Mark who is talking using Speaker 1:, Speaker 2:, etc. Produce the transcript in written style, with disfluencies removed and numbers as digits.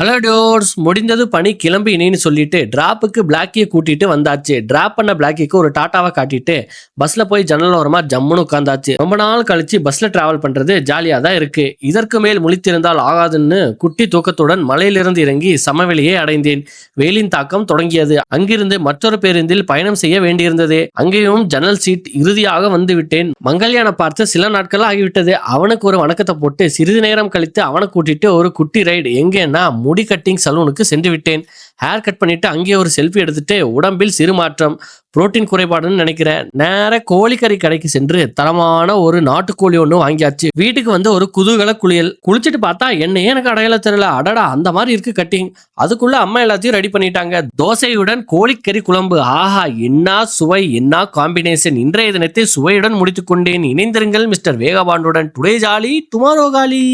Speaker 1: Hello doors முடிந்தது பணி கிளம்பி இணைன்னு சொல்லிட்டு டிராப்புக்கு பிளாக்கியை கூட்டிட்டு வந்தாச்சு. டிராப் பண்ண பிளாக்கிக்கு ஒரு டாட்டாவை காட்டிட்டு பஸ்ல போய் ஜன்னல் ஓரமா ஜம்முன்னு உட்காந்தாச்சு. ரொம்ப நாள் கழிச்சு பஸ்ல டிராவல் பண்றது ஜாலியா தான் இருக்கு. இதற்கு மேல் முழித்திருந்தால் ஆகாதுன்னு குட்டி தூக்கத்துடன் மலையிலிருந்து இறங்கி சமவெளியை அடைந்தேன். வெயிலின் தாக்கம் தொடங்கியது. அங்கிருந்து மற்றொரு பேருந்தில் பயணம் செய்ய வேண்டியிருந்தது. அங்கேயும் ஜன்னல் சீட் இறுதியாக வந்து விட்டேன். மங்கல்யானை பார்த்து சில நாட்கள் ஆகிவிட்டது. அவனுக்கு ஒரு வணக்கத்தை போட்டு சிறிது நேரம் கழித்து அவனை கூட்டிட்டு ஒரு குட்டி ரைடு எங்கன்னா முடி கட்டிங் சலூனுக்கு சென்று விட்டேன். ஹேர் கட் பண்ணிட்டு அங்கேயே ஒரு செல்ஃபி எடுத்துட்டு உடம்பில் சிறு மாற்றம், புரோட்டீன் குறைபாடுன்னு நினைக்கிறேன். நேர கோழிக்கறி கடைக்கு சென்று தரமான ஒரு நாட்டுக்கோழி ஒன்று வாங்கியாச்சு. வீட்டுக்கு வந்து ஒரு குதூகல குளியல் குளிச்சுட்டு பார்த்தா என்னையே எனக்கு அடையாள தெரியல. அடடா அந்த மாதிரி இருக்கு கட்டிங். அதுக்குள்ள அம்மா எல்லாத்தையும் ரெடி பண்ணிட்டாங்க. தோசையுடன் கோழிக்கறி குழம்பு. ஆஹா என்ன சுவை, என்ன காம்பினேஷன். இன்றைய தினத்தை சுவையுடன் முடித்துக் கொண்டேன். இணைந்திருங்கள் மிஸ்டர் வேகபாண்டுடன். டுடே ஜாலி டுமாரோ காலி.